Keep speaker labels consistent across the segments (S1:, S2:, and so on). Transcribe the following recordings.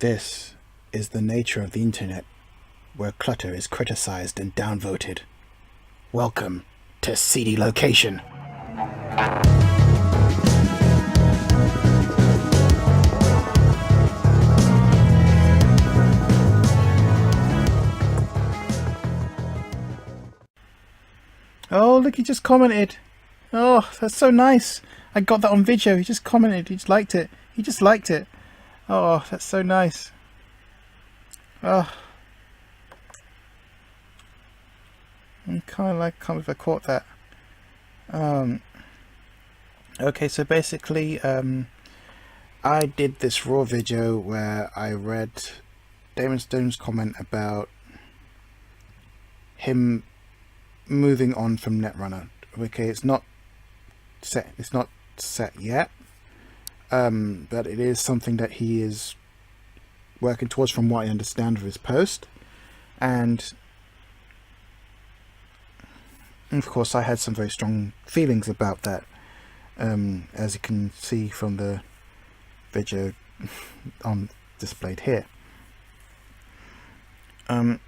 S1: This is the nature of the internet, where clutter is criticized and downvoted. Welcome to Seedy Location. Oh, look, he just commented. Oh, that's so nice. I got that on video. He just commented. He just liked it. He just liked it. Oh, that's so nice. Oh. I can't believe I caught that. Okay, so basically, I did this raw video where I read Damon Stone's comment about him moving on from Netrunner. Okay, it's not set yet, but it is something that he is working towards, from what I understand of his post. And of course I had some very strong feelings about that, as you can see from the video on displayed here. And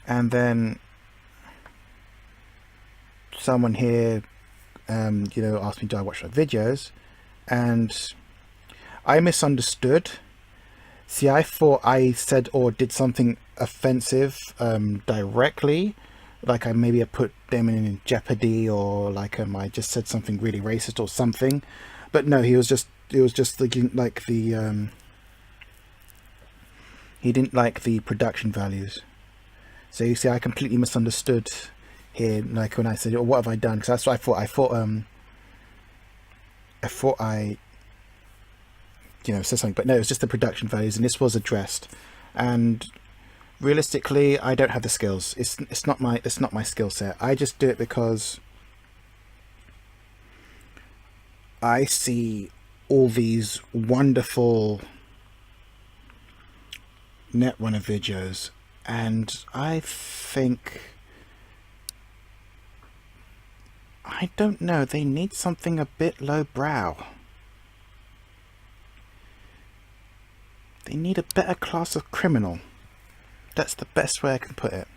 S1: then someone here asked me, do I watch my videos? And I misunderstood. See, I thought I said or did something offensive directly, like I put Damon in jeopardy, or like I just said something really racist or something. But no, it was just thinking like the he didn't like the production values. So you see, I completely misunderstood here, like when I said, oh, what have I done? Because that's what I thought. I thought I said something, but no, it was just the production values, and this was addressed. And realistically, I don't have the skills. It's not my skill set. I just do it because I see all these wonderful Netrunner videos, and I think, I don't know, they need something a bit lowbrow. They need a better class of criminal. That's the best way I can put it.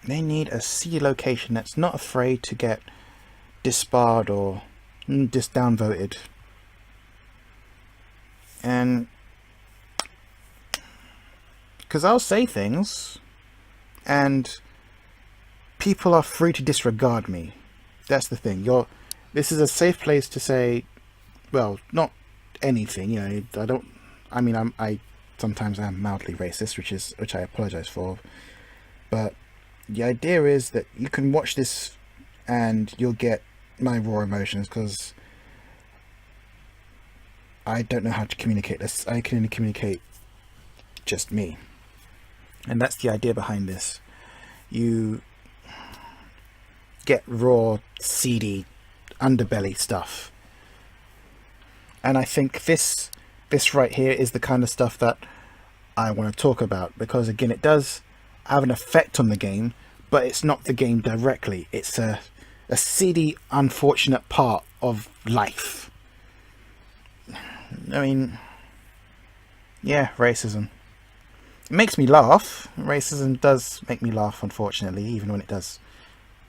S1: They need a Seedy Location that's not afraid to get disbarred or just downvoted. And because I'll say things and people are free to disregard me. That's the thing. This is a safe place to say, well, not anything, I sometimes am mildly racist, which I apologize for, but the idea is that you can watch this and you'll get my raw emotions, because I don't know how to communicate this. I can only communicate just me, and that's the idea behind this. You get raw, seedy, underbelly stuff. And I think this right here is the kind of stuff that I want to talk about, because again, it does have an effect on the game, but it's not the game directly. It's a seedy, unfortunate part of life. I mean, yeah, racism. It makes me laugh. Racism does make me laugh, unfortunately, even when it does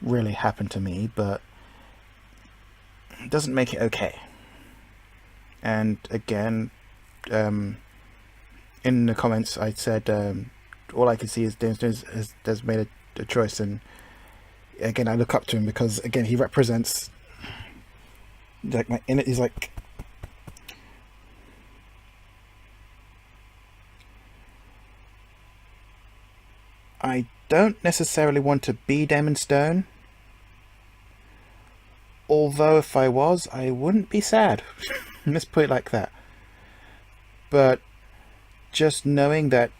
S1: really happen to me, but it doesn't make it okay. And again, in the comments I said, all I can see is James has made a choice, and again, I look up to him because again, he represents like he's like, I don't necessarily want to be Damon Stone, although if I was, I wouldn't be sad. Let's put it like that. But just knowing that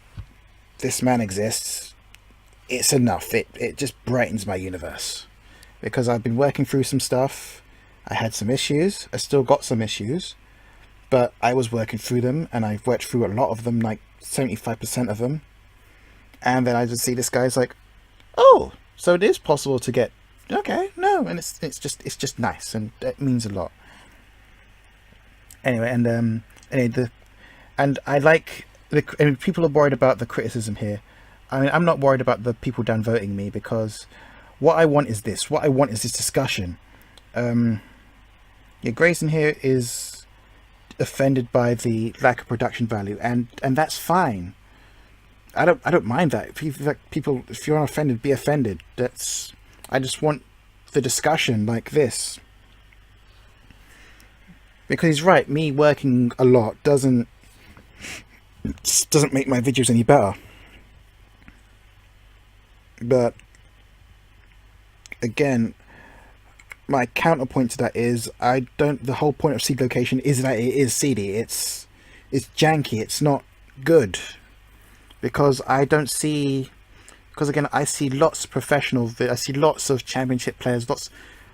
S1: this man exists, it's enough. It just brightens my universe, because I've been working through some stuff. I had some issues. I still got some issues, but I was working through them, and I've worked through a lot of them, like 75% of them. And then I just see this guy's like, oh, so it is possible to get, okay, no, and it's just nice, and it means a lot. Anyway, and I like and people are worried about the criticism here. I mean, I'm not worried about the people downvoting me, because what I want is this. What I want is this discussion. Yeah, Grayson here is offended by the lack of production value, and that's fine. I don't mind that. If you're offended, be offended. I just want the discussion like this. Because he's right, me working a lot doesn't make my videos any better. But again, my counterpoint to that is the whole point of Seedy Location is that it is seedy. It's janky, it's not good. Because again, I see lots of professional, I see lots of championship players,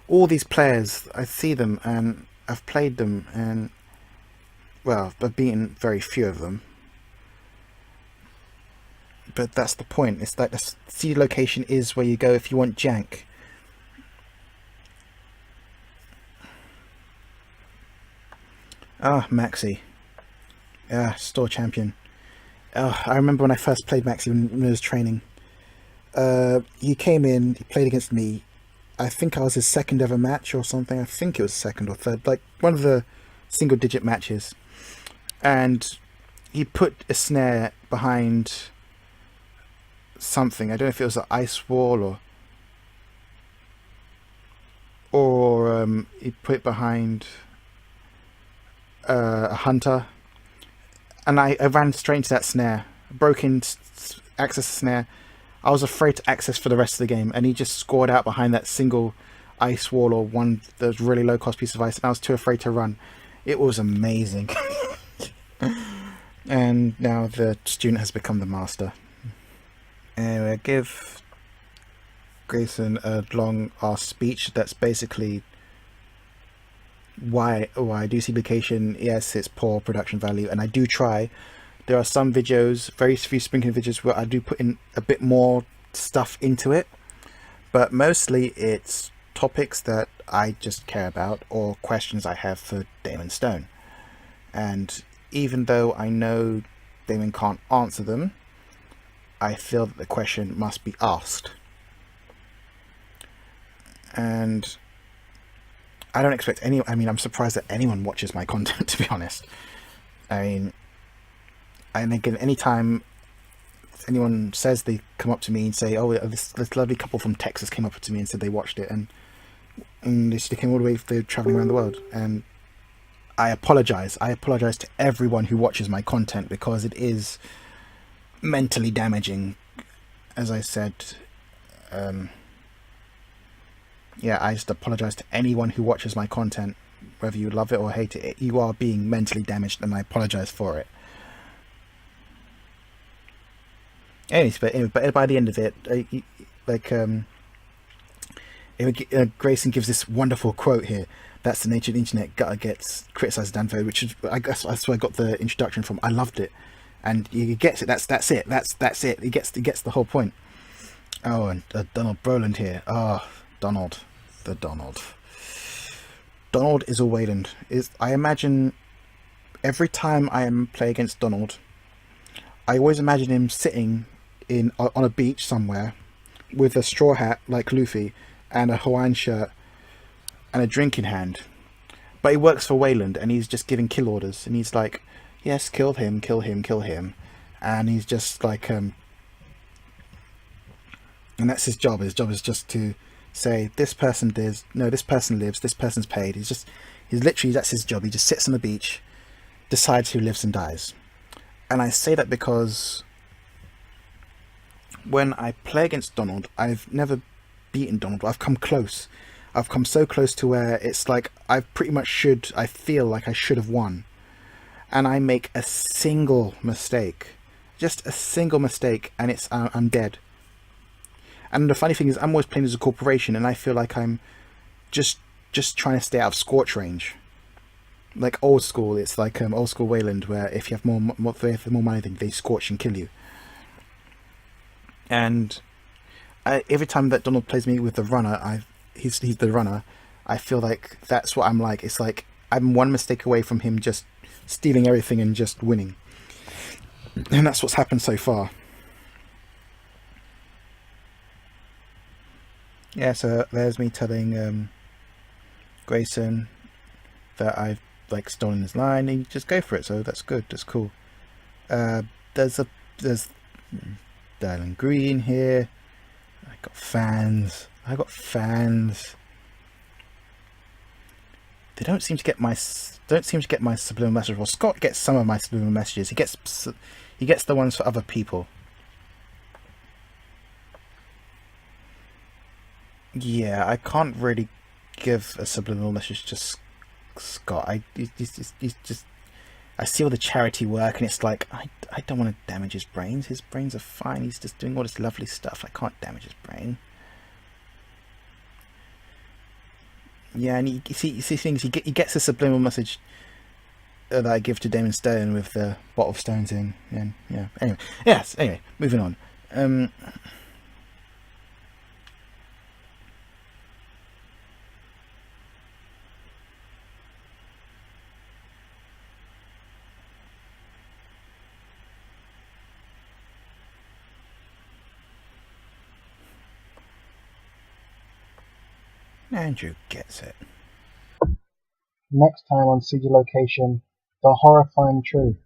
S1: all these players, I see them and I've played them, and well, I've beaten very few of them. But that's the point. It's like the Seedy Location is where you go if you want jank. Ah, Maxi. Yeah, store champion. Oh, I remember when I first played Maxi when I was training. He came in, he played against me. I think I was his second ever match or something. I think it was second or third, like one of the single digit matches. And he put a snare behind something. I don't know if it was an ice wall or he put it behind a hunter. And I ran straight into that snare, broke in, access the snare. I was afraid to access for the rest of the game, and he just scored out behind that single ice wall or those really low cost piece of ice, and I was too afraid to run. It was amazing. And now the student has become the master. Anyway, I give Grayson a long ass speech that's basically why I do Seedy Location. Yes, it's poor production value, and I do try. There are some videos, very few sprinkling videos, where I do put in a bit more stuff into it, but mostly it's topics that I just care about or questions I have for Damon Stone. And even though I know Damon can't answer them, I feel that the question must be asked. And I don't expect I'm surprised that anyone watches my content, to be honest. I mean, and again, anytime anyone says they come up to me and say, oh, this lovely couple from Texas came up to me and said they watched it, and they came all the way, they're traveling around the world, and I apologize to everyone who watches my content, because it is mentally damaging. As I said, yeah, I just apologize to anyone who watches my content, whether you love it or hate it. You are being mentally damaged, and I apologize for it. Anyways, but by the end of it, Grayson gives this wonderful quote here. That's the nature of the internet. Gutter gets criticised downvoted, which is, I guess, that's where I got the introduction from. I loved it, and he gets it. That's it. That's it. He gets the whole point. Oh, and Donald Brolin here. Ah, Donald is a Wayland. I imagine every time I play against Donald, I always imagine him sitting on a beach somewhere with a straw hat like Luffy and a Hawaiian shirt and a drink in hand. But he works for Wayland, and he's just giving kill orders, and he's like, yes, kill him, and he's just like and that's his job. His job is just to say, this person lives, this person's paid. He's literally, that's his job. He just sits on the beach, decides who lives and dies. And I say that because when I play against Donald, I've never beaten Donald. I've come close. I've come so close to where it's like I feel like I should have won. And I make a single mistake. Just a single mistake, and I'm dead. And the funny thing is, I'm always playing as a corporation, and I feel like I'm just trying to stay out of scorch range. Like old school, it's like old school Wayland, where if you have more money, then they scorch and kill you. And every time that Donald plays me with the runner, he's the runner, I feel like that's what I'm like. It's like I'm one mistake away from him just stealing everything and just winning. And that's what's happened so far. Yeah, so there's me telling Grayson that I've like stolen his line, and you just go for it. So that's good. That's cool. There's Dylan Green here. I got fans. They don't seem to get my subliminal message. Well, Scott gets some of my subliminal messages. He gets the ones for other people. Yeah, I can't really give a subliminal message to Scott. He's just. I see all the charity work, and it's like I don't want to damage his brains. His brains are fine. He's just doing all this lovely stuff. I can't damage his brain. Yeah, and you see things. He gets a subliminal message that I give to Damon Stone with the bottle of stones in. And yeah. Anyway, yes. Anyway, moving on. Andrew gets it.
S2: Next time on Seedy Location, the horrifying truth.